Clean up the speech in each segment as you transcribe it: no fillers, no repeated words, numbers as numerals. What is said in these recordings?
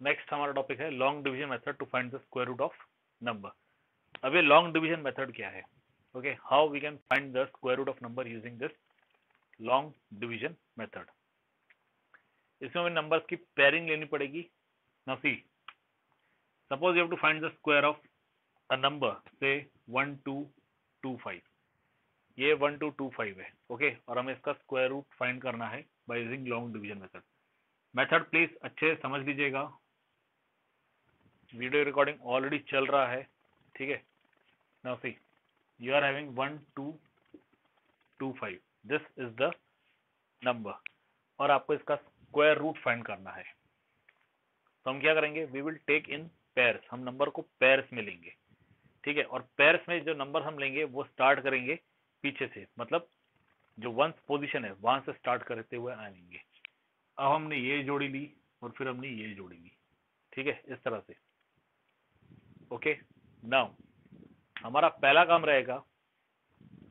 Next हमारा topic है long division method to find the square root of number. अब ये लॉन्ग डिवीजन मेथड क्या है? Okay, how we can find the square root of number using this long division method. इसमें हमें numbers की pairing लेनी पड़ेगी। Now see, suppose you have to find the square of a number say 1225। ये 1225 है, okay, और हमें इसका स्क्वायर रूट फाइंड करना है by using long division method. Method please अच्छे से समझ लीजिएगा, वीडियो रिकॉर्डिंग ऑलरेडी चल रहा है, ठीक है। Now see, you are having 1225, this is the number, और आपको इसका स्क्वायर रूट फाइंड करना है। तो हम क्या करेंगे, we will take in pairs, हम नंबर को पेयर्स में लेंगे, ठीक है। और पेयर्स में जो नंबर हम लेंगे वो स्टार्ट करेंगे पीछे से, मतलब जो वंस पोजीशन है वहां से स्टार्ट करते हुए आएंगे। अब हमने ये जोड़ी ली और फिर हमने ये जोड़ी ली, ठीक है, इस तरह से। ओके, नाउ हमारा पहला काम रहेगा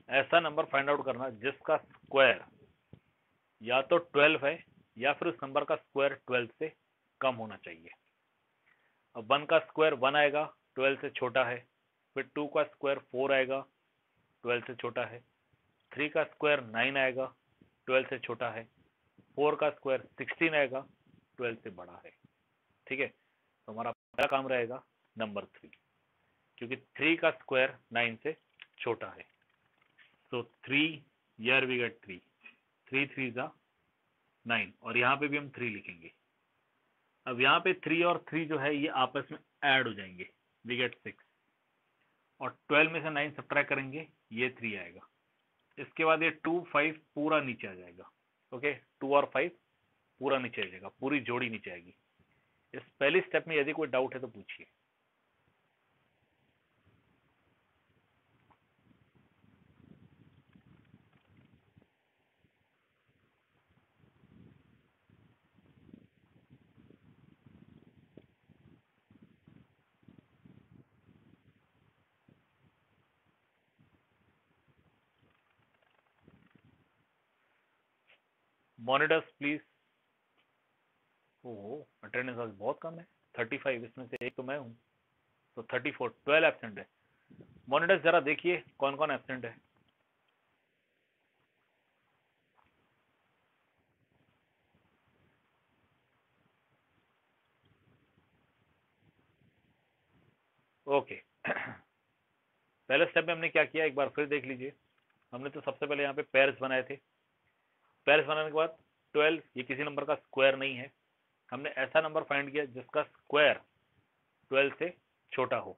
ऐसा नंबर फाइंड आउट करना जिसका स्क्वायर या तो 12 है या फिर उस नंबर का स्क्वायर 12 से कम होना चाहिए। अब 1 का स्क्वायर 1 आएगा, 12 से छोटा है। फिर 2 का स्क्वायर 4 आएगा, 12 से छोटा है। 3 का स्क्वायर 9 आएगा, 12 से छोटा है। 4 का स्क्वायर 16 आएगा, 12 से बड़ा है, ठीक है। तो हमारा पहला काम रहेगा नंबर 3, क्योंकि 3 का स्क्वायर 9 से छोटा है। सो 3, हियर वी गेट 3, 3 3 जा 9, और यहाँ पे भी हम 3 लिखेंगे। अब यहाँ पे 3 और 3 जो है ये आपस में ऐड हो जाएंगे, वी गेट 6, और 12 में से 9 सब्ट्रैक्ट करेंगे, ये 3 आएगा। इसके बाद ये 2 5 पूरा नीचे आ जाएगा, ओके, 2 और 5 पूरा नीचे आ जाएगा, पूरी जोड़ी नीचे आएगी। इस पहली स्टेप में यदि कोई डाउट है तो पूछिए। Monitors please. ओहो, अटेंडेंस आज बहुत कम है, 35, इसमें से एक तो मैं हूँ, तो 34, 12 एब्सेंट है। मॉनिटर्स जरा देखिए कौन कौन एब्सेंट है। ओके पहले स्टेप में हमने क्या किया, एक बार फिर देख लीजिए। हमने तो सबसे पहले यहाँ पे पेयर्स बनाए थे। पेयर्स बनाने के बाद 12 ये किसी नंबर का स्क्वायर नहीं है, हमने ऐसा नंबर फाइंड किया जिसका स्क्वायर 12 से छोटा हो।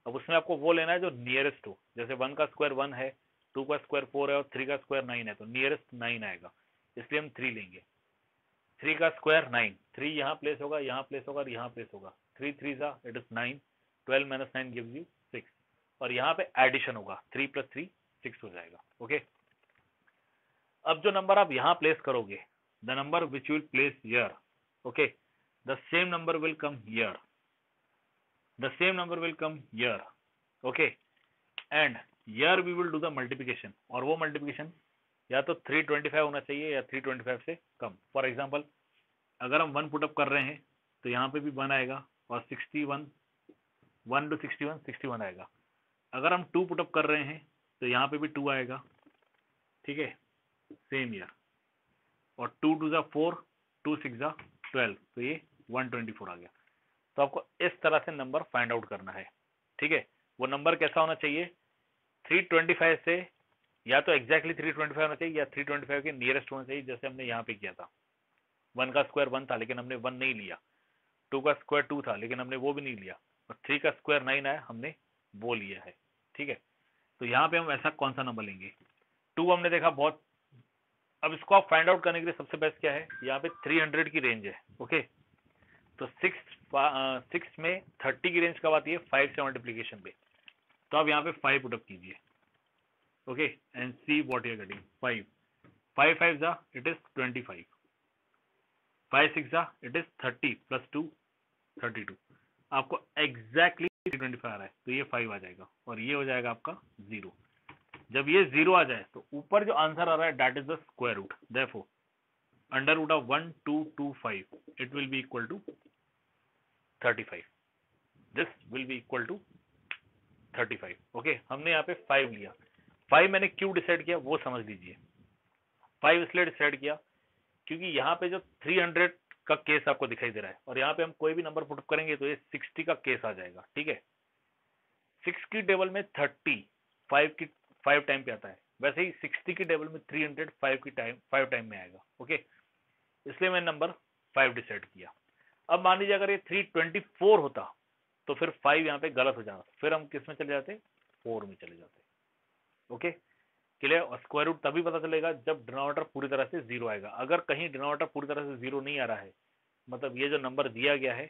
अब उसमें आपको वो लेना है जो नियरेस्ट हो, जैसे 1 का स्क्वायर 1 है, 2 का स्क्वायर 4 है और 3 का स्क्वायर 9 है, तो नियरेस्ट 9 आएगा, इसलिए हम 3 लेंगे। 3 का स्क्वायर 9, 3 यहाँ प्लेस होगा, यहाँ प्लेस होगा और यहाँ प्लेस होगा। 3 3 सा it is 9, 12 minus 9 gives you 6, और यहाँ पे एडिशन होगा, 3 + 3 6 हो जाएगा, ओके। अब जो नंबर आप यहाँ प्लेस करोगे, the number which will place here, okay, the same number will come here, the same number will come here, okay, and here we will do the multiplication, और वो multiplication या तो 325 होना चाहिए या 325 से कम। फॉर एग्जाम्पल अगर हम 1 पुटअप कर रहे हैं तो यहाँ पे भी 1 आएगा, और 61, 1 to 61 61 आएगा। अगर हम 2 पुटअप कर रहे हैं तो यहाँ पे भी 2 आएगा, ठीक है, सेम ईयर, और 2 2 ज़ा 4, 2 6 ज़ा 12, तो ये 124 आ गया। तो आपको इस तरह से नंबर फाइंड आउट करना है, ठीक है। वो नंबर कैसा होना चाहिए, 325 से या तो एग्जैक्टली 325 होना चाहिए या 325 के नियरेस्ट होना चाहिए, जैसे हमने यहाँ पे किया था। 1 का स्क्वायर 1 था लेकिन हमने 1 नहीं लिया, 2 का स्क्वायर 2 था लेकिन हमने वो भी नहीं लिया, और 3 का स्क्वायर 9 आया, हमने वो लिया है, ठीक है। तो यहाँ पे हम ऐसा कौन सा नंबर लेंगे, 2 हमने देखा बहुत। अब इसको आप फाइंड आउट करने के लिए सबसे बेस्ट क्या है, यहाँ पे 300 की रेंज है, ओके। तो 6 में 30 की रेंज कब आती है, 5 से मल्टीप्लीकेशन पे। तो आप यहाँ पे 5 पुटअप कीजिए, okay, and see what you are getting. 5 5 5 जा इट इज 25, 5 6 जा इट इज 30 + 2 32। आपको एग्जैक्टली 325 आ रहा है तो ये 5 आ जाएगा, और ये हो जाएगा आपका 0। जब ये 0 आ जाए तो ऊपर जो आंसर आ रहा है that is the square root, therefore under root of 1225 it will be equal to 35, this will be equal to 35। Okay, हमने यहाँ पे 5 लिया। 5 मैंने क्यों डिसाइड किया वो समझ लीजिए। 5 इसलिए डिसाइड किया क्योंकि यहाँ पे जो 300 का केस आपको दिखाई दे रहा है और यहाँ पे हम कोई भी नंबर पुटअप करेंगे तो ये 60 का केस आ जाएगा। ठीक है, 6 की टेबल में 30 5 टाइम पे आता है, वैसे ही 60 की टेबल में 300 5 टाइम में आएगा। ओके, इसलिए मैंने नंबर 5 डिसाइड किया। अब मान लीजिए अगर ये 324 होता तो फिर 5 यहाँ पे गलत हो जाता, फिर हम किस में चले जाते, 4 में चले जाते। Okay clear. और स्क्वायर रूट तभी पता चलेगा जब डिनोमिनेटर पूरी तरह से जीरो आएगा। अगर कहीं डिनोमिनेटर पूरी तरह से जीरो नहीं आ रहा है, मतलब ये जो नंबर दिया गया है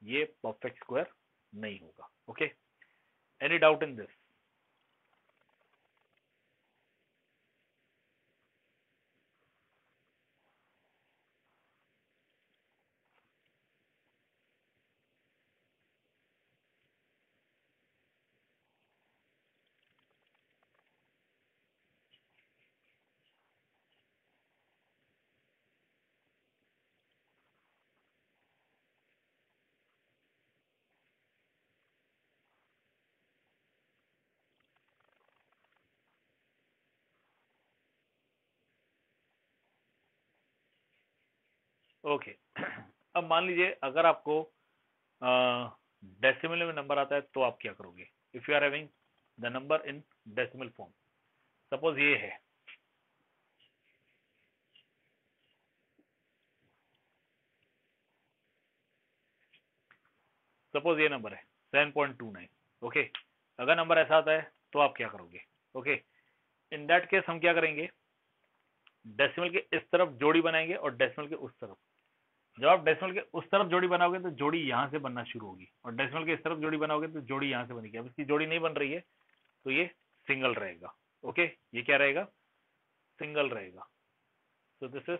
ये परफेक्ट स्क्वायर नहीं होगा। Okay, any doubt in this? Okay अब मान लीजिए अगर आपको डेसिमल में नंबर आता है तो आप क्या करोगे? If you are having the number in decimal form, suppose ये है, सपोज ये नंबर है 7.29। ओके, अगर नंबर ऐसा आता है तो आप क्या करोगे? ओके, इन दैट केस हम क्या करेंगे, डेसिमल के इस तरफ जोड़ी बनाएंगे और डेसिमल के उस तरफ। जब आप डेसिमल के उस तरफ जोड़ी बनाओगे तो जोड़ी यहाँ से बनना शुरू होगी, और डेसिमल के इस तरफ जोड़ी बनाओगे तो जोड़ी यहाँ से बनेगी। अब इसकी जोड़ी नहीं बन रही है तो ये सिंगल रहेगा। ओके, ये क्या रहेगा, सिंगल रहेगा। सो दिस इज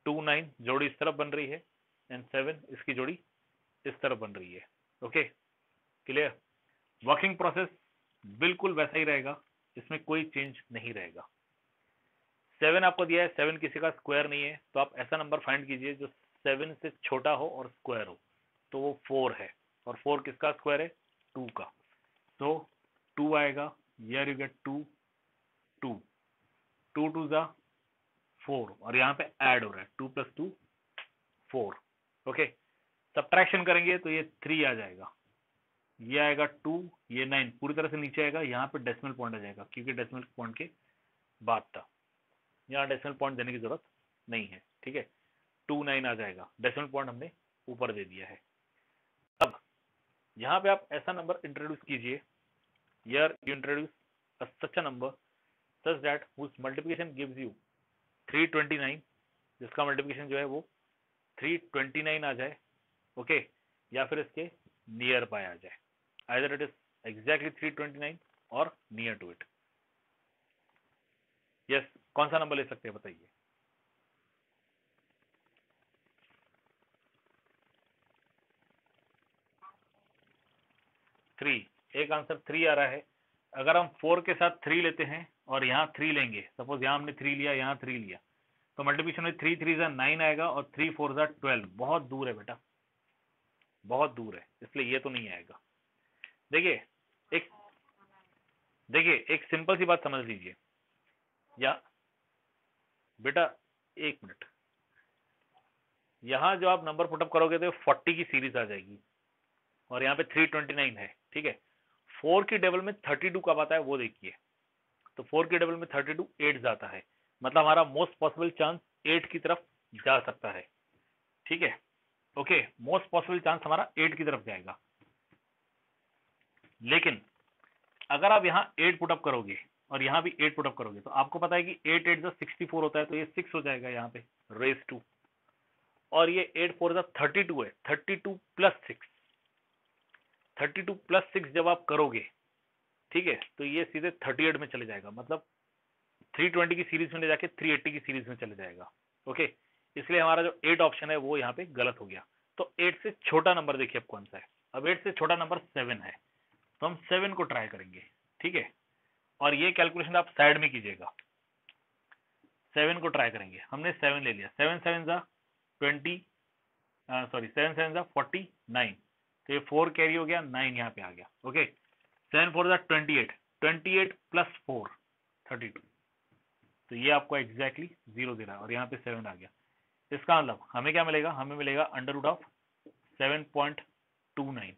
29, जोड़ी इस तरफ बन रही है, एंड 7 इसकी जोड़ी इस तरफ बन रही है। Okay clear. वर्किंग प्रोसेस बिल्कुल वैसा ही रहेगा, इसमें कोई चेंज नहीं रहेगा। 7 आपको दिया है, 7 किसी का स्क्वायर नहीं है, तो आप ऐसा नंबर फाइंड कीजिए जो 7 से छोटा हो और स्क्वायर हो, तो वो 4 है। और 4 किसका स्क्वायर है, 2 का, तो 2 आएगा। हियर यू गेट 2, 2 2 2 जा 4, और यहाँ पे ऐड हो रहा है 2 + 2 4। ओके, सब्ट्रैक्शन करेंगे तो ये 3 आ जाएगा, ये आएगा 2, ये 9 पूरी तरह से नीचे आएगा, यहाँ पे डेसिमल पॉइंट आ जाएगा क्योंकि डेसिमल पॉइंट के बाद था, यहाँ डेसिमल पॉइंट देने की जरूरत नहीं है। ठीक है, 2 9 आ जाएगा, डेसिमल पॉइंट हमने ऊपर दे दिया है। अब यहाँ पे आप ऐसा नंबर इंट्रोड्यूस कीजिए, here you introduce such a number such that whose multiplication gives you 329, जिसका मल्टीप्लिकेशन जो है वो 329 आ जाए। ओके, या फिर इसके नियर बाय आ जाए, आइदर इट इज एग्जैक्टली 329 और नियर टू इट। यस, कौन सा नंबर ले सकते हैं बताइए? 3, एक आंसर 3 आ रहा है। अगर हम 4 के साथ 3 लेते हैं और यहाँ 3 लेंगे, सपोज यहाँ हमने 3 लिया, यहाँ 3 लिया, तो मल्टीप्लिकेशन में 3 3 9 आएगा और 3 4 12। बहुत दूर है बेटा, बहुत दूर है, इसलिए ये तो नहीं आएगा। देखिए एक देखिए एक सिंपल सी बात समझ लीजिए, या बेटा एक मिनट, यहाँ जो आप नंबर पुटअप करोगे तो 40 की सीरीज आ जाएगी और यहाँ पे 329 है। ठीक है, 4 की टेबल में 32 कब आता है वो देखिए, तो 4 की टेबल में 32 8 जाता है, मतलब हमारा मोस्ट पॉसिबल चांस 8 की तरफ जा सकता है। ठीक है, ओके, मोस्ट पॉसिबल चांस हमारा 8 की तरफ जाएगा। लेकिन अगर आप यहाँ 8 पुटअप करोगे और यहाँ भी 8 पुटअप करोगे तो आपको पता है कि 8 8 64 होता है, तो ये 6 हो जाएगा यहाँ पे रेस 2, और ये 8 4 32 है, 32 + 6, 32 + 6 जब आप करोगे, ठीक है, तो ये सीधे 38 में चले जाएगा, मतलब 320 की सीरीज में ले जाके 380 की सीरीज में चले जाएगा। ओके, इसलिए हमारा जो 8 ऑप्शन है वो यहाँ पे गलत हो गया। तो 8 से छोटा नंबर देखिए अब कौन सा है। अब 8 से छोटा नंबर 7 है, तो हम 7 को ट्राई करेंगे। ठीक है, और ये कैलकुलेशन आप साइड में कीजिएगा, 7 को ट्राई करेंगे। हमने 7 ले लिया, 7 7 जा 20, सॉरी 7 7 जा 49, तो ये 4 कैरी हो गया, 9 यहाँ पे आ गया। ओके, 7 4 28, 28 प्लस 4 32, तो ये आपको एग्जैक्टली 0 दे रहा है और यहाँ पे 7 आ गया। इसका मतलब हमें क्या मिलेगा, हमें मिलेगा under root of 7.29।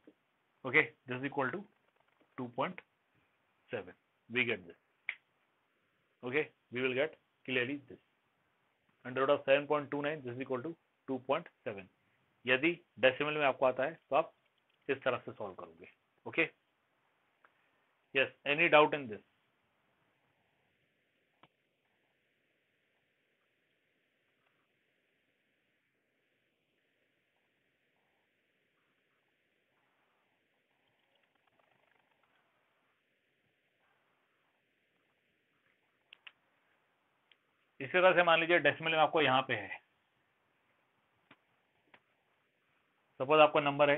Okay, this is equal to 2.7। We get this. Okay, we will get clearly this under root of 7.29, this is equal to 2.7। यदि डेसिमल में आपको आता है तो आप इस तरह से सॉल्व करोगे। Okay, yes, any doubt in this? इसी तरह से मान लीजिए डेसिमल में आपको यहाँ पे है, सपोज आपका नंबर है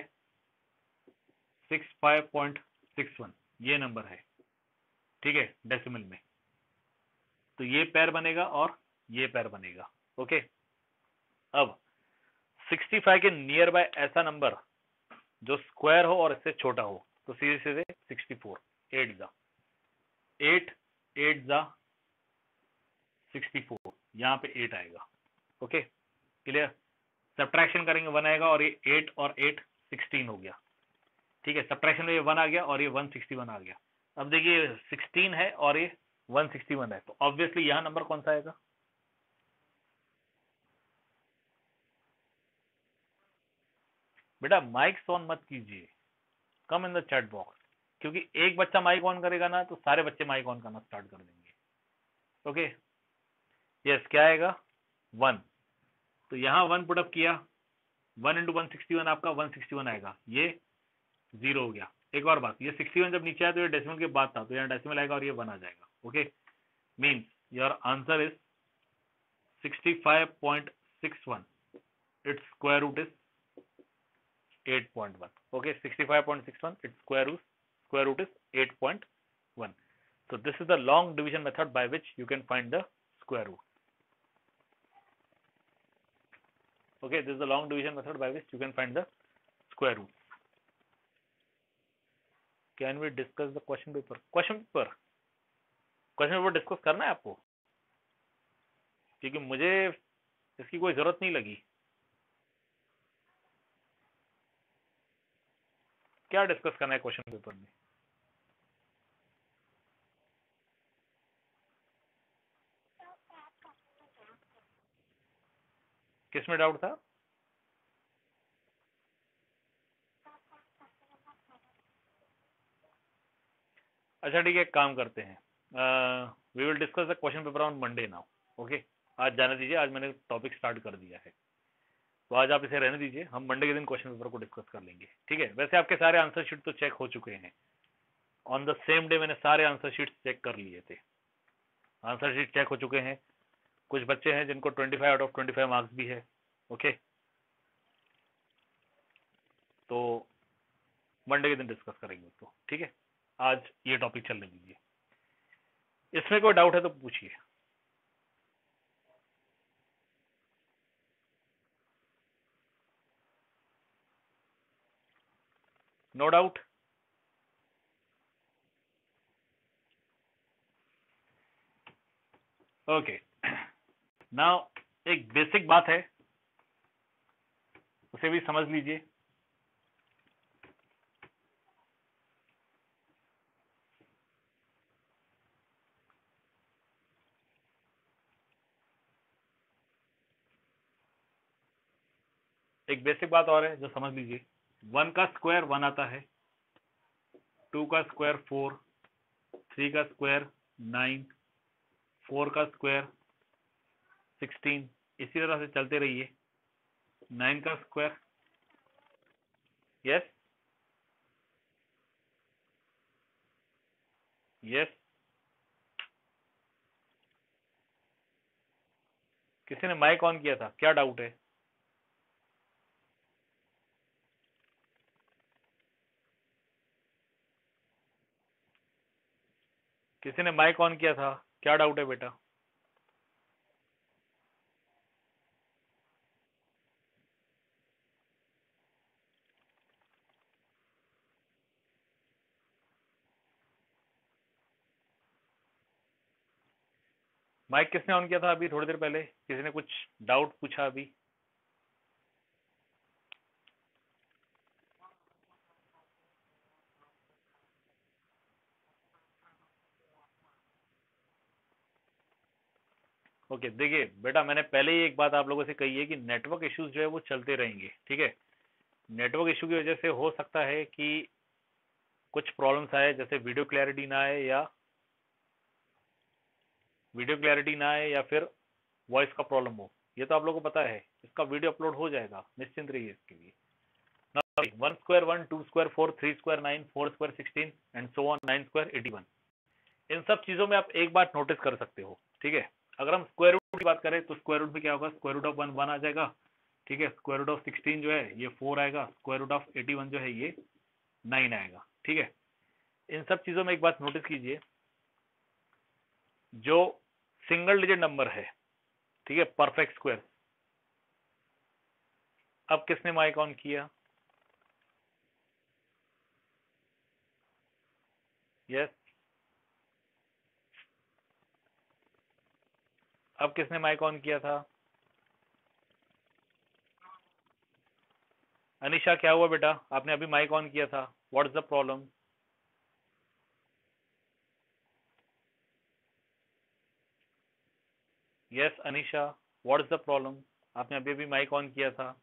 65.61, ये नंबर है, ठीक है, डेसिमल में, तो ये पैर बनेगा और ये पैर बनेगा। ओके, अब 65 के नियर बाय ऐसा नंबर जो स्क्वायर हो और इससे छोटा हो, तो सीधे सीधे 64, 8 जा 8, 8 जा 64, यहाँ पे 8 आएगा। Okay, clear? सब्ट्रैक्शन करेंगे 1 आएगा और ये 8 और 8 16 हो गया। ठीक है, सब्ट्रैक्शन में ये 1 आ गया और ये 161 आ गया। अब देखिए 16 है और ये 161 है, तो ऑब्वियसली यहाँ नंबर कौन सा आएगा? बेटा माइक ऑन मत कीजिए, कम इन द चैट बॉक्स, क्योंकि एक बच्चा माइक ऑन करेगा ना तो सारे बच्चे माइक ऑन करना स्टार्ट कर देंगे। ओके, यस, क्या आएगा? 1, तो यहाँ 1 पुटअप किया, 1 इंटू 161 आपका 161 आएगा, ये 0 हो गया। एक और बात, ये 61 जब नीचे आया तो ये डेसिमल के बाद था, तो यहाँ डेसिमल आएगा और ये 1 आ जाएगा। Okay, means your answer is 65.61, it's square root is 8.1. Okay, 65.61, its square root is 8.1. So this is the long division method by which you can find the square root. Okay, this is the long division method by which you can find the square root. Can we discuss the question paper? Question paper discuss करना है आपको, क्योंकि मुझे इसकी कोई जरूरत नहीं लगी। क्या डिस्कस करना है क्वेश्चन पेपर में? किसमें डाउट था? अच्छा ठीक है, एक काम करते हैं, we will discuss the question paper on Monday now. Okay, आज जाने दीजिए, आज मैंने टॉपिक स्टार्ट कर दिया है, तो आज आप इसे रहने दीजिए, हम मंडे के दिन क्वेश्चन पेपर को डिस्कस कर लेंगे। ठीक है, वैसे आपके सारे आंसर शीट तो चेक हो चुके हैं, ऑन द सेम डे मैंने सारे आंसर शीट चेक कर लिए थे, आंसर शीट चेक हो चुके हैं। कुछ बच्चे हैं जिनको 25 आउट ऑफ 25 मार्क्स भी है। ओके, तो मंडे के दिन डिस्कस करेंगे उसको। ठीक है, आज ये टॉपिक चलने दीजिए। इसमें कोई डाउट है तो पूछिए। No doubt? ओके, नाउ एक बेसिक बात है, उसे भी समझ लीजिए। एक बेसिक बात और है जो समझ लीजिए, 1 का स्क्वायर 1 आता है, 2 का स्क्वायर 4, 3 का स्क्वायर 9, 4 का स्क्वायर 16, इसी तरह से चलते रहिए। 9 का स्क्वायर, यस यस, किसी ने माइक ऑन किया था, क्या डाउट है? किसी ने माइक ऑन किया था, क्या डाउट है बेटा? माइक किसने ऑन किया था अभी थोड़ी देर पहले? किसी ने कुछ डाउट पूछा अभी? ओके देखिए बेटा, मैंने पहले ही एक बात आप लोगों से कही है कि नेटवर्क इश्यूज जो है वो चलते रहेंगे, ठीक है। नेटवर्क इशू की वजह से हो सकता है कि कुछ प्रॉब्लम्स आए, जैसे वीडियो क्लैरिटी ना आए या फिर वॉइस का प्रॉब्लम हो। ये तो आप लोगों को पता है, इसका वीडियो अपलोड हो जाएगा, निश्चिंत रहिए इसके लिए। 1 square 1, 2 square 4, 3 square 9, 4 square 16 and so on, 9 square 81। इन सब चीजों में आप एक बात नोटिस कर सकते हो, ठीक है। अगर हम स्क्वायर रूट की बात करें तो स्क्वायर रूट में क्या होगा, स्क्वायर रूट ऑफ 1 1 आ जाएगा, ठीक है। स्क्वायर रूट ऑफ 16 जो है ये 4 आएगा, स्क्वायर रूट ऑफ 81 जो है ये 9 आएगा, ठीक है। इन सब चीजों में एक बात नोटिस कीजिए, जो सिंगल डिजिट नंबर है, ठीक है, परफेक्ट स्क्वायर। अब किसने माइक ऑन किया? यस, अब किसने माइक ऑन किया था? अनिशा क्या हुआ बेटा, आपने अभी माइक ऑन किया था, what is the problem? Yes Anisha, what is the problem? आपने अभी अभी माइक ऑन किया था।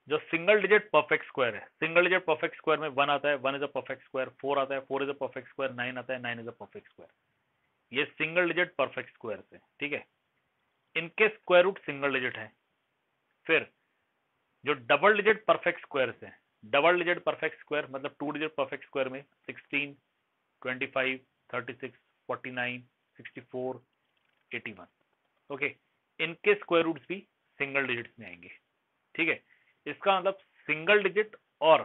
जो सिंगल डिजिट परफेक्ट स्क्वायर है, सिंगल डिजिट परफेक्ट स्क्वायर में 1 आता है, 1 इज अ परफेक्ट स्क्वायर, 4 आता है, 4 इज अ परफेक्ट स्क्वायर, 9 आता है, 9 इज अ परफेक्ट स्क्वायर। ये सिंगल डिजिट परफेक्ट स्क्वायर है, ठीक है। इनके स्क्वायर रूट सिंगल डिजिट है। फिर जो डबल डिजिट परफेक्ट स्क्वायर है, डबल डिजिट परफेक्ट स्क्वायर मतलब 2 डिजिट परफेक्ट स्क्वायर में 16, 25, 36, 49, 64, 81, ओके। इनके स्क्वायर रूट्स भी सिंगल डिजिट्स में आएंगे, ठीक है। इसका मतलब सिंगल डिजिट और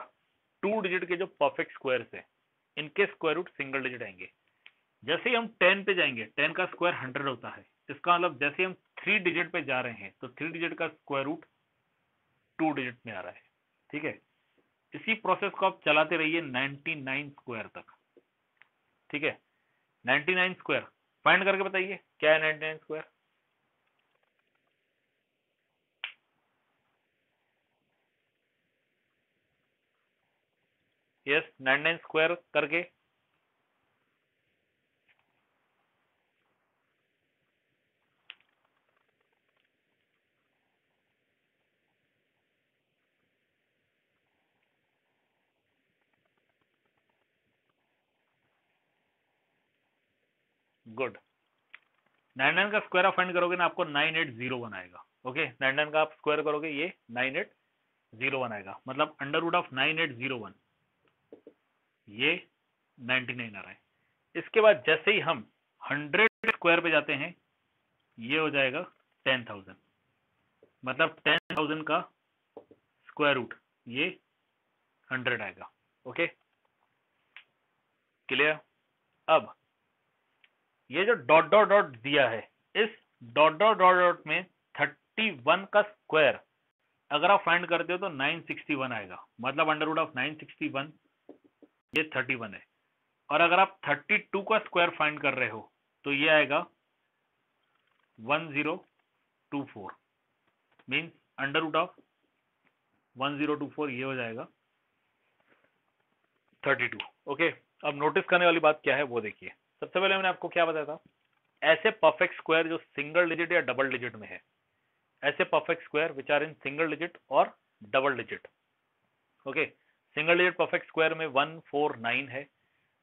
2 डिजिट के जो परफेक्ट स्क्वायर्स है, इनके स्क्वायर रूट सिंगल डिजिट आएंगे। जैसे ही हम 10 पे जाएंगे, 10 का स्क्वायर 100 होता है, इसका मतलब जैसे हम 3 डिजिट पे जा रहे हैं तो 3 डिजिट का स्क्वायर रूट 2 डिजिट में आ रहा है, ठीक है। इसी प्रोसेस को आप चलाते रहिए 99 स्क्वायर तक, ठीक है। 99 स्क्वायर फाइंड करके बताइए क्या है 99 स्क्वायर। यस, 99 स्क्वायर करके गुड। 99 का स्क्वायर आप फाइंड करोगे ना, आपको 9801 आएगा, ओके। 99 का आप स्क्वायर करोगे ये 9801 आएगा, मतलब अंडर रूट ऑफ 9801 ये 99 आ रहा है। इसके बाद जैसे ही हम 100 स्क्वायर पे जाते हैं, ये हो जाएगा 10,000, मतलब 10,000 का स्क्वायर रूट ये 100 आएगा, ओके क्लियर। अब ये जो डॉट डॉट डॉट दिया है, इस डॉट डॉट डॉट डॉट में 31 का स्क्वायर अगर आप फाइंड करते हो तो 961 आएगा, मतलब अंडर रूट ऑफ 961 ये 31 है। और अगर आप 32 का स्क्वायर फाइंड कर रहे हो तो ये आएगा 1024, मीन्स अंडर रूट ऑफ 1024 ये हो जाएगा 32, ओके। अब नोटिस करने वाली बात क्या है वो देखिए। सबसे पहले मैंने आपको क्या बताया था, ऐसे परफेक्ट स्क्वायर जो सिंगल डिजिट या डबल डिजिट में है, ऐसे perfect square which are in single digit और double digit, okay. Single digit perfect square में 1, 4, 9 है,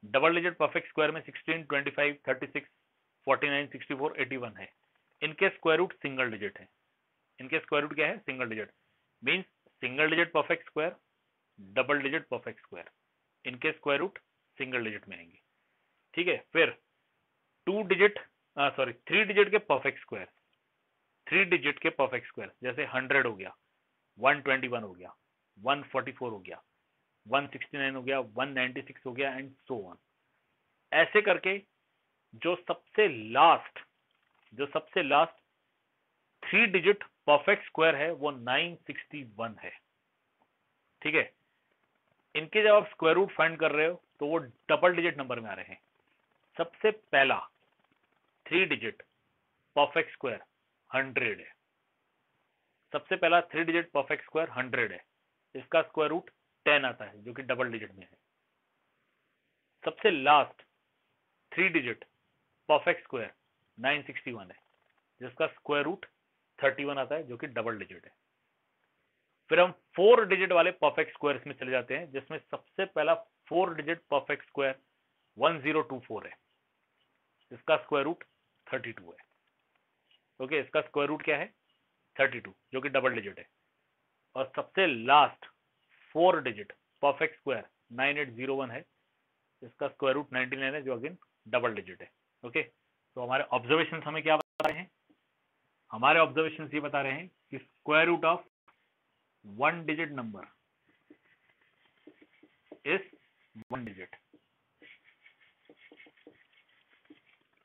डबल डिजिट परफेक्ट स्क्वायर में 16, 25, 36, 49, 64, 81 है। इनके स्क्वायर रूट सिंगल डिजिट है। इनके स्क्वायर रूट क्या है, single digit, means single digit perfect square, double digit perfect square, इनके स्क्वायर रूट सिंगल डिजिट में आएंगे, ठीक है। फिर 2 डिजिट सॉरी 3 डिजिट के परफेक्ट स्क्वायर, 3 डिजिट के परफेक्ट स्क्वायर जैसे 100 हो गया, 121 हो गया, 144 हो गया, 169 हो गया, 196 हो गया एंड सो ऑन। ऐसे करके जो सबसे लास्ट 3 डिजिट परफेक्ट स्क्वायर है वो 961 है। ठीक है, इनके जब आप स्क्वायर रूट फाइंड कर रहे हो तो वो डबल डिजिट नंबर में आ रहे हैं। सबसे पहला 3 डिजिट परफेक्ट स्क्वायर 100 है। सबसे पहला 3 डिजिट परफेक्ट स्क्वायर 100 है, इसका स्क्वायर रूट 10 आता है जो कि डबल डिजिट में है। सबसे लास्ट 3 डिजिट परफेक्ट स्क्वायर 961 है, जिसका स्क्वायर रूट 31 आता है जो कि डबल डिजिट है। फिर हम 4 डिजिट वाले परफेक्ट स्क्वायर्स में चले जाते हैं, जिसमें सबसे पहला 4 डिजिट परफेक्ट स्क्वायर 1024 है, इसका स्क्वायर रूट 32 है। ओके, इसका स्क्वायर रूट क्या है 32 जो कि डबल डिजिट है। और सबसे लास्ट 4 डिजिट परफेक्ट स्क्वायर 9801 है, इसका स्क्वायर रूट 99 है जो अगेन डबल डिजिट है। ओके, तो हमारे ऑब्जर्वेशन हमें क्या बता रहे हैं? हमारे ऑब्जर्वेशन ये बता रहे हैं कि square root of 1 digit number is 1 digit,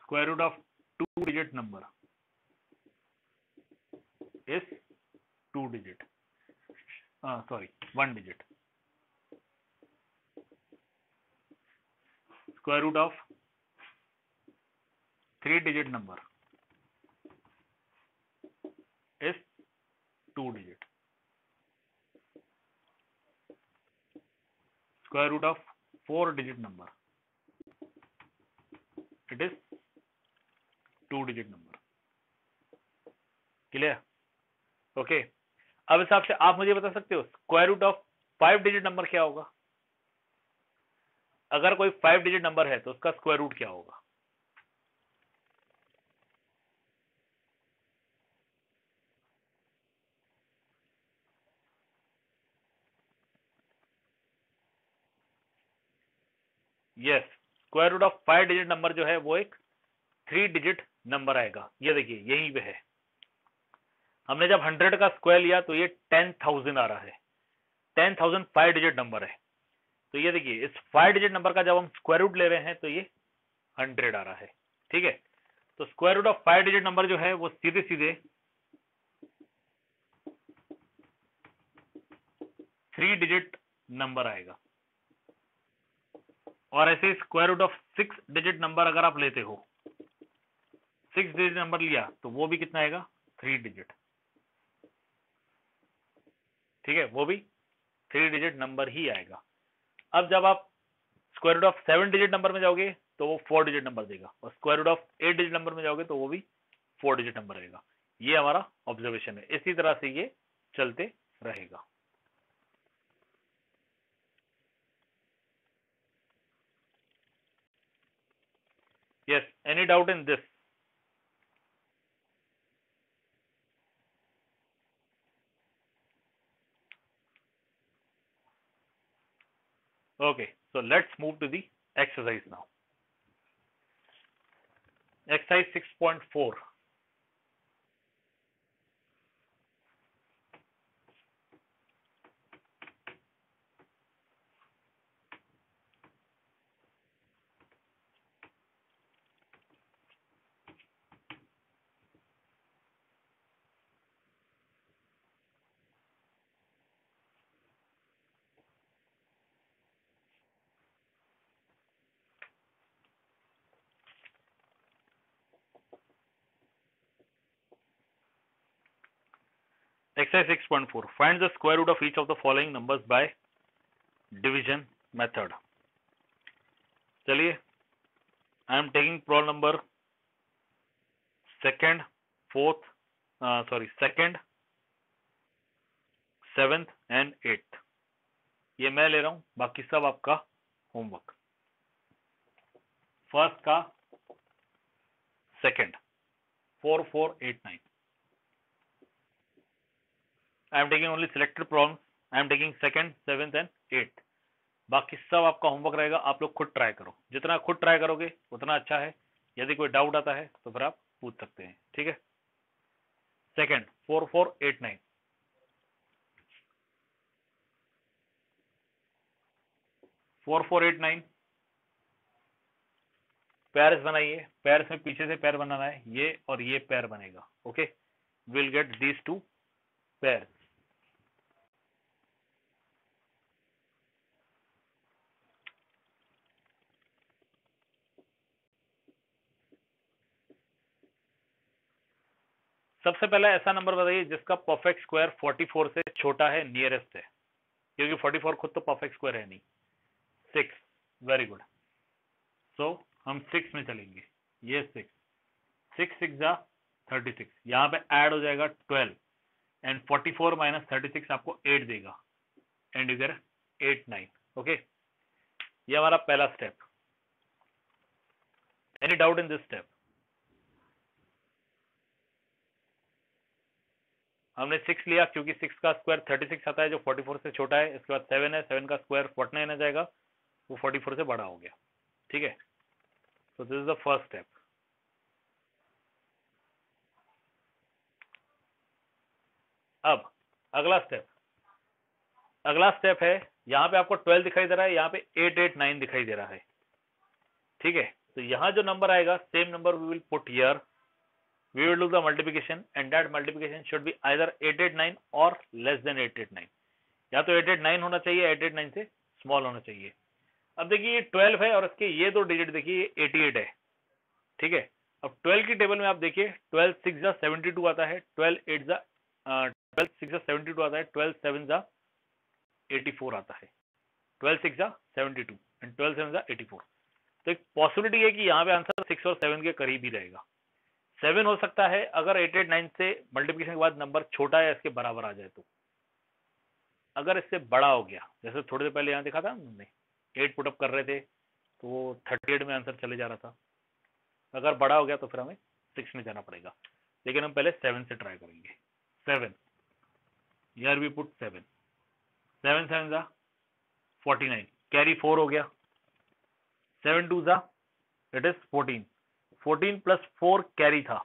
square root of 2 digit number is 2 digit, sorry 1 digit, square root of 3 digit number is 2 digit, square root of 4 digit number it is 2 digit number. Clear? Okay, अब इस हिसाब से आप मुझे बता सकते हो square root of 5 digit number क्या होगा? अगर कोई 5 डिजिट नंबर है तो उसका स्क्वायर रूट क्या होगा? Yes, square root of 5 digit number जो है वो एक 3 डिजिट नंबर आएगा। ये देखिए यहीं पे है, हमने जब 100 का स्क्वायर लिया तो ये 10,000 आ रहा है। 10,000 5 डिजिट नंबर है, तो ये देखिए इस 5 डिजिट नंबर का जब हम स्क्वायर रूट ले रहे हैं तो ये 100 आ रहा है। ठीक है, तो square root of 5 digit number जो है वो सीधे सीधे 3 डिजिट नंबर आएगा। और ऐसे square root of 6 digit number अगर आप लेते हो, 6 डिजिट नंबर लिया तो वो भी कितना आएगा 3 डिजिट। ठीक है, वो भी 3 डिजिट नंबर ही आएगा। अब जब आप square root of 7 digit number में जाओगे तो वो 4 डिजिट नंबर देगा, और square root of 8 digit number में जाओगे तो वो भी 4 डिजिट नंबर रहेगा। ये हमारा ऑब्जर्वेशन है, इसी तरह से ये चलते रहेगा। Yes, any doubt in this? Okay, so let's move to the exercise now. Exercise 6.4. Exercise 6.4. Find the square root of each of the following numbers by division method. चलिए, I am taking problem number second, second, 7th and 8th. ये मैं ले रहा हूं, बाकी सब आपका homework. First का second 4, 4, 8, 9. I am taking only selected problems. I am taking second, 7th and 8th. बाकी सब आपका होमवर्क रहेगा, आप लोग खुद ट्राई करो। जितना खुद ट्राई करोगे उतना अच्छा है। यदि कोई डाउट आता है तो फिर आप पूछ सकते हैं। ठीक है, सेकंड 4, 4, 8, 9. 4, 4, 8, 9 पेयर्स बनाइए, पेयर्स में पीछे से पेयर बनाना है, ये और ये पेयर बनेगा। Okay, will get these two pairs. सबसे पहले ऐसा नंबर बताइए जिसका परफेक्ट स्क्वायर 44 से छोटा है, नियरेस्ट है, क्योंकि 44 खुद तो परफेक्ट स्क्वायर है नहीं। 6, वेरी गुड। सो हम 6 में चलेंगे, ये 6, 6 6 जा 36, यहाँ पे ऐड हो जाएगा 12 एंड 44 माइनस 36 आपको 8 देगा एंड यू गेट 8 9। ओके, ये हमारा पहला step. Any doubt in this step? हमने 6 लिया क्योंकि 6 का स्क्वायर 36 आता है जो 44 से छोटा है। इसके बाद 7 है, 7 का स्क्वायर 49 आ जाएगा, वो 44 से बड़ा हो गया। ठीक है, so this is the first step. अब अगला स्टेप है, यहाँ पे आपको 12 दिखाई दे रहा है, यहाँ पे 8 8 9 दिखाई दे रहा है। ठीक है, तो यहाँ जो नंबर आएगा same number we will put here, we will do the multiplication and that multiplication should be either 8 8 9 और लेस देन 8 8 9। या तो 8 8 9 होना चाहिए, 8 8 9 से स्मॉल होना चाहिए। अब देखिए ये 12 है और इसके ये दो डिजिट देखिए 88 है। ठीक है, अब 12 की टेबल में आप देखिए 12 6 जा 72 आता है, 12 8 जा 12 6 जा 72 आता है, 12 7 जा 84 आता है, 12 6 जा 72 एंड 12 7 जा 84। तो एक पॉसिबिलिटी है कि यहाँ पे आंसर 6 और 7 के करीब ही रहेगा। 7 हो सकता है अगर 8 8 9 से मल्टीप्लिकेशन के बाद नंबर छोटा या इसके बराबर आ जाए तो। अगर इससे बड़ा हो गया, जैसे थोड़ी देर पहले यहाँ दिखा था हमने 8 पुटअप कर रहे थे तो वो 38 में आंसर चले जा रहा था। अगर बड़ा हो गया तो फिर हमें 6 में जाना पड़ेगा, लेकिन हम पहले 7 से ट्राई करेंगे। 7, यार वी पुट 7, 7 7 जा 49, कैरी 4 हो गया, 7 2 जा इट इज 14, 14 प्लस 4 कैरी था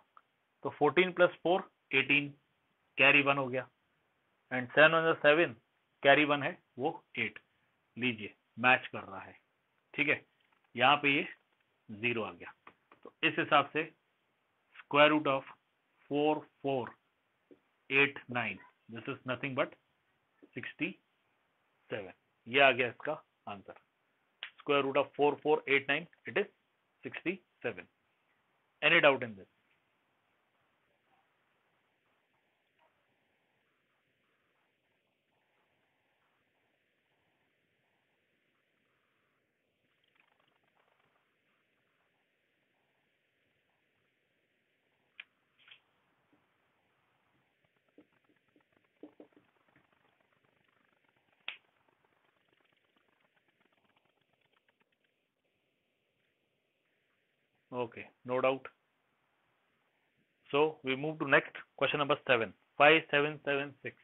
तो 14 प्लस 4 18, कैरी 1 हो गया एंड 7 1 जा 7, कैरी 1 है वो 8। लीजिए मैच कर रहा है। ठीक है, यहाँ पे ये 0 आ गया, तो इस हिसाब से square root of 4 4 8 9 this is nothing but 67। ये आ गया इसका answer. Square root of 4 4 8 9 it is 67। Any doubt in this? Okay, no doubt. So we move to next question number 7. 5 7 7 6.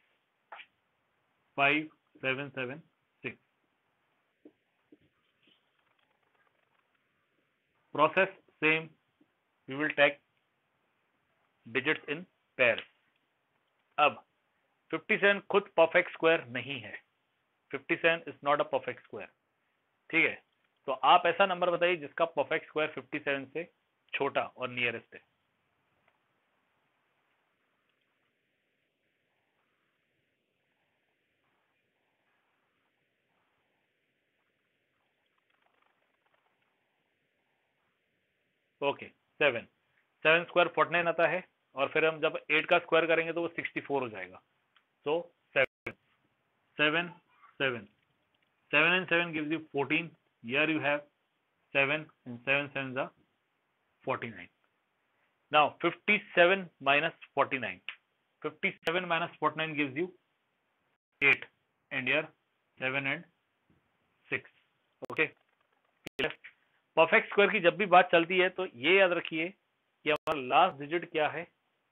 5 7 7 6. Process same. We will take digits in pairs. अब 57 खुद perfect square नहीं है। 57 is not a perfect square. ठीक है, तो आप ऐसा number बताइए जिसका परफेक्ट स्क्वायर 57 से छोटा और नियरेस्ट है। ओके, 7 7 स्क्वायर 49 आता है और फिर हम जब 8 का स्क्वायर करेंगे तो वो 64 हो जाएगा। सो 7 7 7 7 and 7 gives you 14. Here you have 7 and 7 7s are 49. Now 57 minus 49. 57 minus 49 gives you 8 and here 7 and 6. Okay. Perfect square की जब भी बात चलती है तो ये याद रखिए कि हमारा लास्ट डिजिट क्या है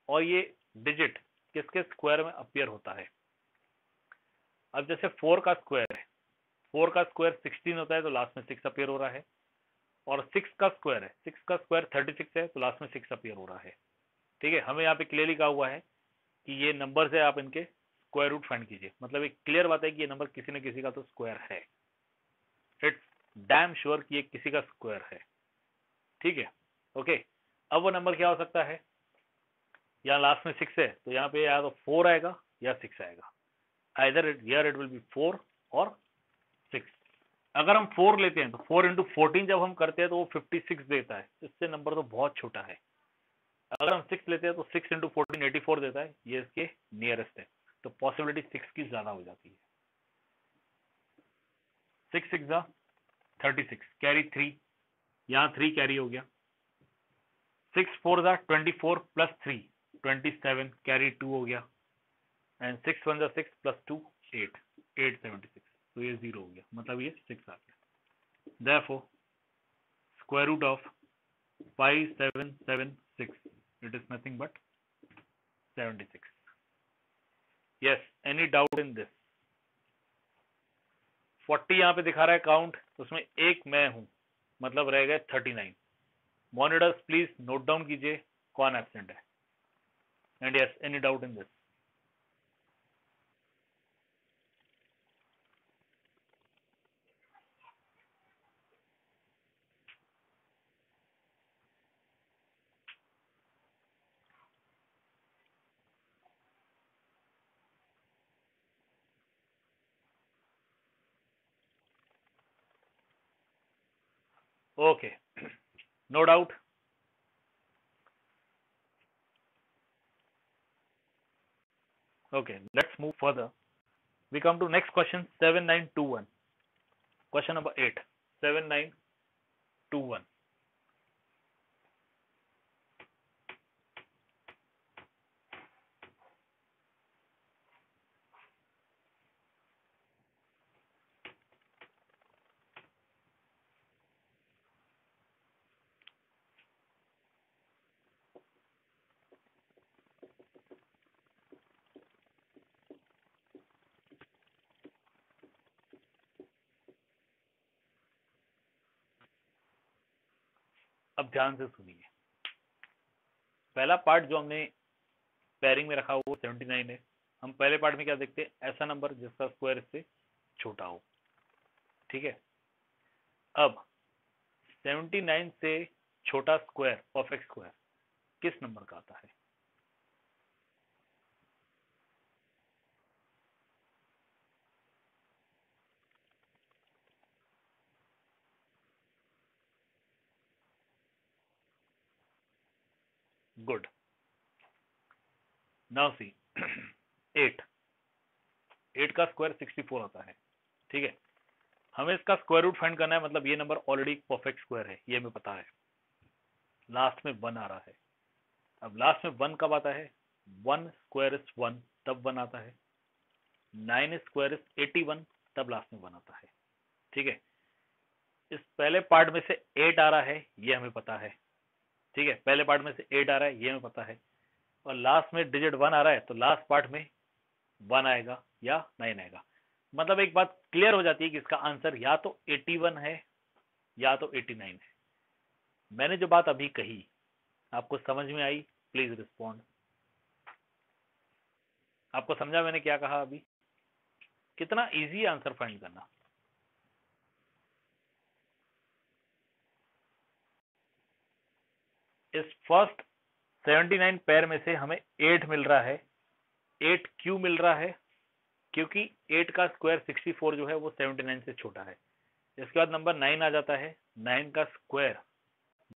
और ये डिजिट किसके स्क्वायर में अपीयर होता है। अब जैसे 4 का स्क्वायर है, 4 का स्क्वायर 16 होता है तो लास्ट में 6 अपीयर हो रहा है, और 6 का स्क्वायर है, 6 का स्क्वायर 36 है तो लास्ट में 6 अपीयर हो रहा है। ठीक है, हमें यहाँ पे क्लियरली कहा हुआ है कि ये नंबर से आप इनके स्क्वायर रूट फाइंड कीजिए। मतलब एक क्लियर बात है कि ये नंबर किसी न किसी का तो स्क्वायर है। इट्स डैम श्योर कि ये किसी का स्क्वायर है। ठीक है, ओके। अब वो नंबर क्या हो सकता है, यहाँ लास्ट में 6 है तो यहाँ पे या तो 4 आएगा या 6 आएगा, either here it will B 4 और 6। अगर हम 4 लेते हैं तो 4 इंटू 14 जब हम करते हैं तो वो 56 देता है, इससे नंबर तो बहुत छोटा है। अगर हम 6 लेते हैं तो 6 इंटू 14 84 देता है, ये इसके नियरेस्ट है, तो पॉसिबिलिटी 6 की ज्यादा हो जाती है। 6 6 जा 36, कैरी 3, यहाँ 3 कैरी हो गया। 6 4 जा 24 प्लस 3 27, कैरी 2 हो गया। एंड 6 1 जा 6 प्लस 2 8 876, तो ये 0 हो गया, मतलब ये 6 आ गया। Therefore, square root of 5776, it is nothing but 76. Yes, any doubt in this? 40 यहाँ पे दिखा रहा है काउंट, उसमें एक मैं हूं, मतलब रह गए 39। मॉनिटर्स प्लीज नोट डाउन कीजिए कौन एब्सेंट है। And yes, any doubt in this? Okay, no doubt. Okay, let's move further. We come to next question, 7921. Question number 8, 7921. अब ध्यान से सुनिए, पहला पार्ट जो हमने पेयरिंग में रखा वो 79 है। हम पहले पार्ट में क्या देखते हैं, ऐसा नंबर जिसका स्क्वायर इससे छोटा हो, ठीक है। अब 79 से छोटा स्क्वायर, परफेक्ट स्क्वायर किस नंबर का आता है? गुड, नाउ सी 8 का स्क्वायर 64 आता है, ठीक है। हमें इसका स्क्वायर रूट फाइंड करना है, मतलब ये नंबर ऑलरेडी परफेक्ट स्क्वायर है, ये हमें पता है। लास्ट में 1 आ रहा है। अब लास्ट में 1 कब आता है? 1 स्क्वायर इज 1, तब 1 आता है। 9 स्क्वायर इज 81, तब लास्ट में 1 आता है, ठीक है। इस पहले पार्ट में से 8 आ रहा है, ये हमें पता है, ठीक है। पहले पार्ट में से 8 आ रहा है, ये हमें पता है। और लास्ट में डिजिट 1 आ रहा है, तो लास्ट पार्ट में 1 आएगा या 9 आएगा। मतलब एक बात क्लियर हो जाती है कि इसका आंसर या तो 81 है या तो 89 है। मैंने जो बात अभी कही आपको समझ में आई? Please respond. आपको समझा मैंने क्या कहा अभी? कितना इजी आंसर फाइंड करना। इस फर्स्ट 79 पेयर में से हमें 8 मिल रहा है। 8 क्यों मिल रहा है? क्योंकि 8 का स्क्वायर 64 जो है वो 79 से छोटा है। इसके बाद नंबर 9 आ जाता है। 9 का स्क्वायर,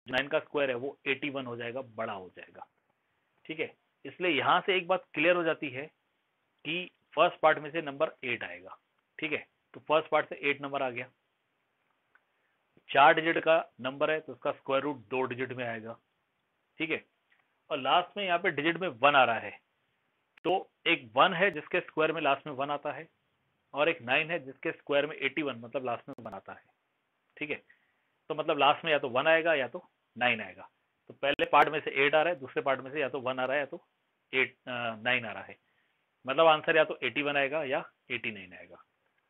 9 का स्क्वायर है वो 81 हो जाएगा, बड़ा हो जाएगा, ठीक है। इसलिए यहां से एक बात क्लियर हो जाती है कि फर्स्ट पार्ट में से नंबर 8 आएगा, ठीक है। तो फर्स्ट पार्ट से 8 नंबर आ गया। 4 डिजिट का नंबर है तो उसका स्क्वायर रूट 2 डिजिट में आएगा, ठीक है। और लास्ट में यहाँ पे डिजिट में 1 आ रहा है, तो एक 1 है जिसके स्क्वायर में लास्ट में 1 आता है, और एक 9 है जिसके स्क्वायर में 81 मतलब लास्ट में 1 आता है, ठीक है। तो मतलब लास्ट में या तो 1 आएगा या तो 9 आएगा। तो पहले पार्ट में से 8 आ रहा है, दूसरे पार्ट में से या तो 1 आ रहा है या तो 9 आ रहा है। मतलब आंसर या तो 81 आएगा या 89 आएगा,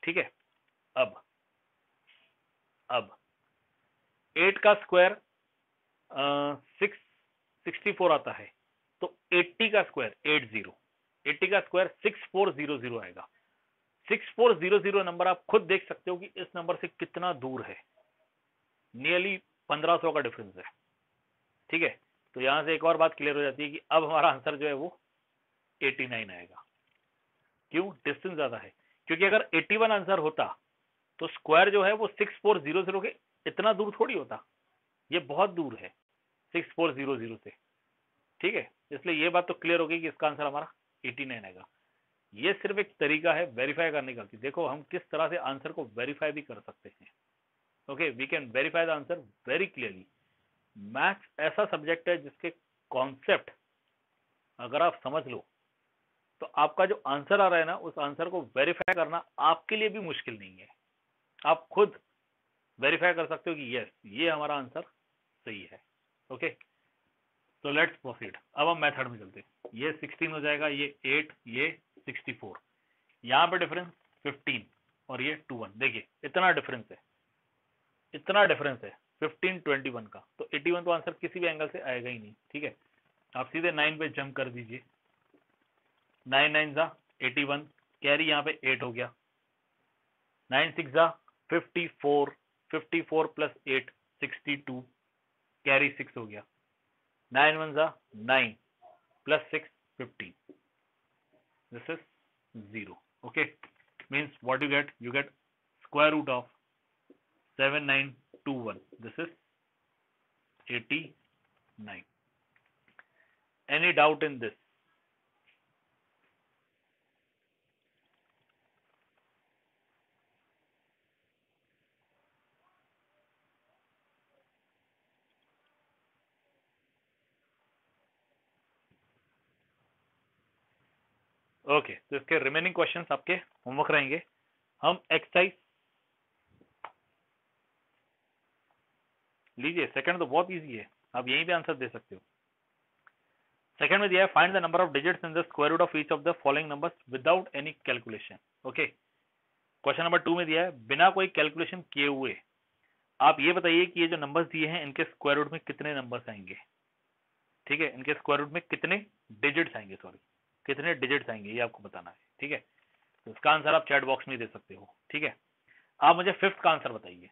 ठीक है। अब 8 का स्क्वायर 64 आता है, तो 80 का स्क्वायर 80 का स्क्वायर 6400 आएगा। 6400 नंबर आप खुद देख सकते हो कि इस नंबर से कितना दूर है। नियरली 1500 का डिफरेंस है, ठीक है, तो यहाँ से एक और बात क्लियर हो जाती है कि अब हमारा आंसर जो है वो 89 आएगा। क्यों? डिस्टेंस ज़्यादा है, क्योंकि अगर 81 आंसर होता तो स्क्वायर जो है वो 6400 के इतना दूर थोड़ी होता, ये बहुत दूर है 6400 से, ठीक है। इसलिए ये बात तो क्लियर हो गई कि इसका आंसर हमारा 89 आएगा। ये सिर्फ एक तरीका है वेरीफाई करने का कि देखो हम किस तरह से आंसर को वेरीफाई भी कर सकते हैं। Okay, we can verify the answer very clearly. Maths ऐसा सब्जेक्ट है जिसके कॉन्सेप्ट अगर आप समझ लो तो आपका जो आंसर आ रहा है ना, उस आंसर को वेरीफाई करना आपके लिए भी मुश्किल नहीं है। आप खुद वेरीफाई कर सकते हो कि यस ये हमारा आंसर सही है। ओके, तो लेट्स प्रोसीड। अब हम मेथड में चलते हैं। ये 16 हो जाएगा, ये 8, ये 64, यहाँ पे डिफरेंस 15 और ये 21। देखिए इतना डिफरेंस है, इतना डिफरेंस है 15 21 का, तो 81 तो आंसर किसी भी एंगल से आएगा ही नहीं। ठीक है, आप सीधे 9 पे जंप कर दीजिए। 9 9 जा 81, कैरी यहाँ पे 8 हो गया। 9 6 जा 54, 54 प्लस 8 62, कैरी 6 हो गया। 9 1 जा 9 plus 6 15, this is 0. Okay, means what you get square root of 7921, this is 89. Any doubt in this? Okay, तो इसके रिमेनिंग क्वेश्चंस आपके होमवर्क रहेंगे। हम एक्सरसाइज लीजिए, सेकंड तो बहुत इजी है, आप यहीं पे आंसर दे सकते हो। सेकंड में दिया है find the number of digits in the square root of each of the following numbers without any calculation. Okay, question number 2 में दिया है बिना कोई कैलकुलेशन किए हुए आप ये बताइए कि ये जो नंबर्स दिए हैं इनके स्क्वायर रूट में कितने नंबर्स आएंगे। ठीक है, इनके स्क्वायर रूट में कितने डिजिट्स आएंगे, सॉरी कितने डिजिट्स आएंगे ये आपको बताना है। ठीक है, तो इसका आंसर आप चैट बॉक्स में दे सकते हो। ठीक है, आप मुझे फिफ्थ का आंसर बताइए।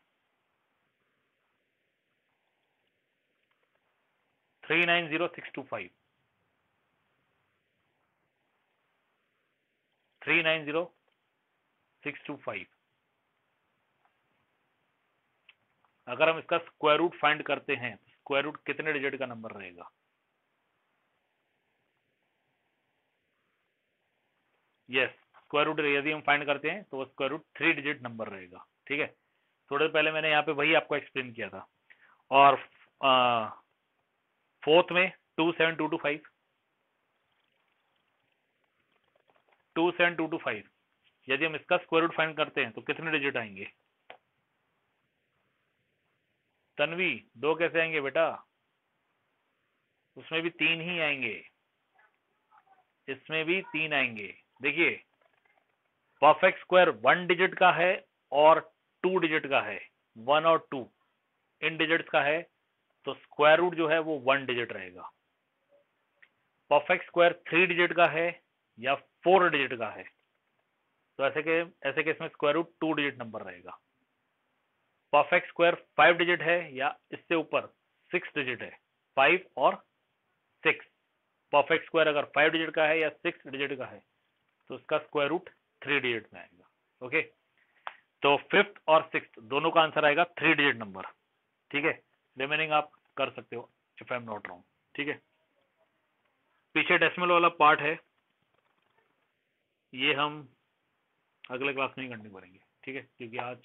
390625, 390625। अगर हम इसका स्क्वायर रूट फाइंड करते हैं तो स्क्वायर रूट कितने डिजिट का नंबर रहेगा। यस, स्क्वायर रूट यदि हम फाइंड करते हैं तो वो स्क्वायर रूट 3 डिजिट नंबर रहेगा। ठीक है, थोड़े पहले मैंने यहाँ पे वही आपको एक्सप्लेन किया था। और फोर्थ में 27225, 27225 यदि हम इसका स्क्वायर रूट फाइंड करते हैं तो कितने डिजिट आएंगे। तन्वी, 2 कैसे आएंगे बेटा, उसमें भी 3 ही आएंगे, इसमें भी 3 आएंगे। देखिए परफेक्ट स्क्वायर 1 डिजिट का है और 2 डिजिट का है, 1 और 2 इन डिजिट्स का है, तो स्क्वायर रूट जो है वो 1 डिजिट रहेगा। परफेक्ट स्क्वायर 3 डिजिट का है या 4 डिजिट का है, तो ऐसे केस में स्क्वायर रूट 2 डिजिट नंबर रहेगा। परफेक्ट स्क्वायर 5 डिजिट है या इससे ऊपर 6 डिजिट है, 5 और 6, परफेक्ट स्क्वायर अगर 5 डिजिट का है या 6 डिजिट का है तो उसका स्क्वायर रूट 3 डिजिट में आएगा। ओके, तो फिफ्थ और सिक्स्थ दोनों का आंसर आएगा 3 डिजिट नंबर। ठीक है, रिमेनिंग आप कर सकते हो if I am not wrong. ठीक है, पीछे डेसिमल वाला पार्ट है, ये हम अगले क्लास में ही कंटिन्यू करेंगे। ठीक है, क्योंकि आज